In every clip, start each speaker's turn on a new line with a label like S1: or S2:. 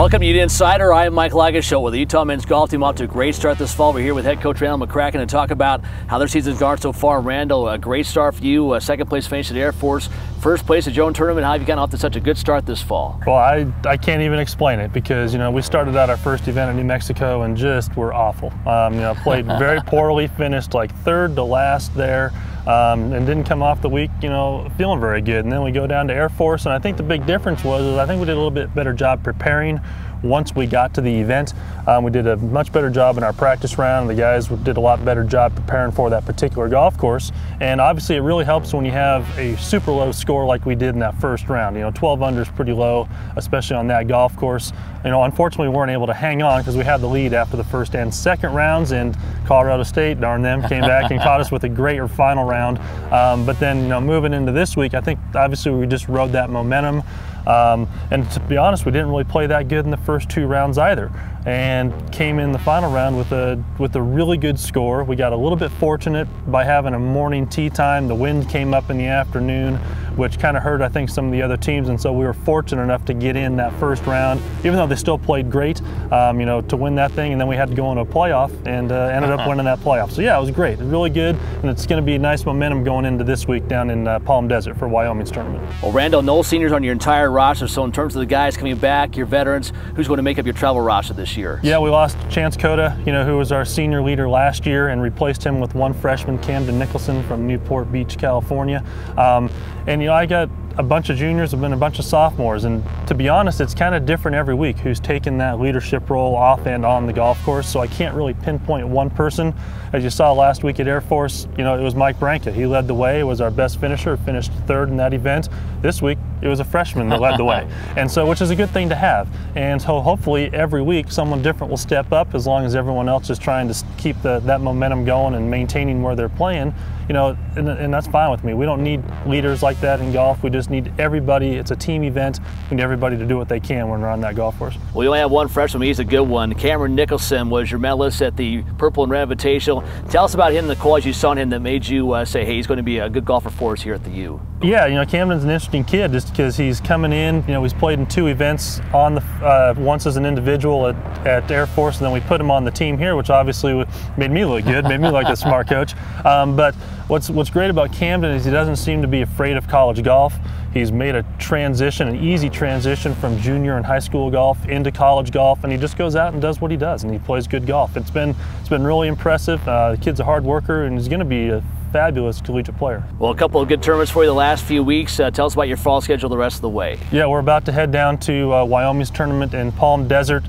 S1: Welcome to Ute Insider. I am Mike Lageschulte with the Utah men's golf team off to a great start this fall. We're here with head coach Randell McCraken to talk about how their season's gone so far. Randell, a great start for you, second place finish at Air Force, first place at your own tournament. How have you gotten off to such a good start this fall?
S2: Well, I can't even explain it because, we started out our first event in New Mexico and just were awful. Played very poorly, finished like third to last there. And didn't come off the week, feeling very good. And then we go down to Air Force, and I think the big difference was I think we did a little bit better job preparing once we got to the event. We did a much better job in our practice round. The guys did a lot better job preparing for that particular golf course. And obviously it really helps when you have a super low score like we did in that first round. 12 under is pretty low, especially on that golf course. Unfortunately we weren't able to hang on because we had the lead after the first and second rounds, and Colorado State, darn them, came back and caught us with a great final round. But then, moving into this week, I think obviously we just rode that momentum. And to be honest, we didn't really play that good in the first two rounds either, and came in the final round with a really good score. We got a little bit fortunate by having a morning tee time. The wind came up in the afternoon, which kind of hurt, I think, some of the other teams, and so we were fortunate enough to get in that first round, even though they still played great, to win that thing. And then we had to go into a playoff and ended up winning that playoff. So yeah, it was great. It was really good, and it's going to be nice momentum going into this week down in Palm Desert for Wyoming's tournament.
S1: Well, Randell, no seniors on your entire roster, so in terms of the guys coming back, your veterans, who's going to make up your travel roster this year?
S2: Yeah, we lost Chance Cota, who was our senior leader last year, and replaced him with one freshman, Nicholson from Newport Beach, California. And I got a bunch of juniors, have been a bunch of sophomores, and to be honest, it's kind of different every week who's taken that leadership role off and on the golf course, so I can't really pinpoint one person. As you saw last week at Air Force, it was Mike Branca. He led the way, was our best finisher, finished third in that event. This week, it was a freshman that led the way, and so, which is a good thing to have. And so hopefully every week someone different will step up, as long as everyone else is trying to keep that momentum going and maintaining where they're playing. And that's fine with me. We don't need leaders like that in golf. We just need everybody. It's a team event. We need everybody to do what they can when they're on that golf course.
S1: Well, you only have one freshman. He's a good one. Nicholson was your medalist at the Purple and Red Invitational. Tell us about him, the qualities you saw in him that made you say, hey, he's going to be a good golfer for us here at the U.
S2: Yeah, Camden's an interesting kid just because he's coming in. He's played in two events on the once as an individual at Air Force, and then we put him on the team here, which obviously made me look good, made me like a smart coach. But what's great about Camden is he doesn't seem to be afraid of college golf. He's made a transition, an easy transition from junior and high school golf into college golf, and he just goes out and does what he does, and he plays good golf. It's been really impressive. The kid's a hard worker, and he's going to be a fabulous collegiate player.
S1: Well, a couple of good tournaments for you the last few weeks. Tell us about your fall schedule the rest of the way.
S2: Yeah, we're about to head down to Wyoming's tournament in Palm Desert.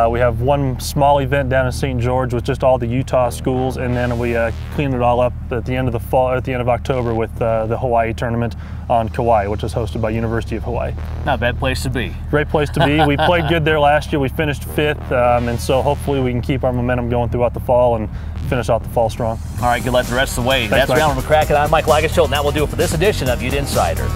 S2: We have one small event down in St. George with just all the Utah schools, and then we clean it all up at the end of the fall, at the end of October, with the Hawaii tournament on Kauai, which is hosted by University of Hawaii.
S1: Not a bad place to be.
S2: Great place to be. We played good there last year. We finished fifth, and so hopefully we can keep our momentum going throughout the fall and finish off the fall strong.
S1: All right, good luck the rest of the way.
S2: Thanks,
S1: that's Randell McCraken. I'm Mike Lageschulte, and that will do it for this edition of Ute Insider.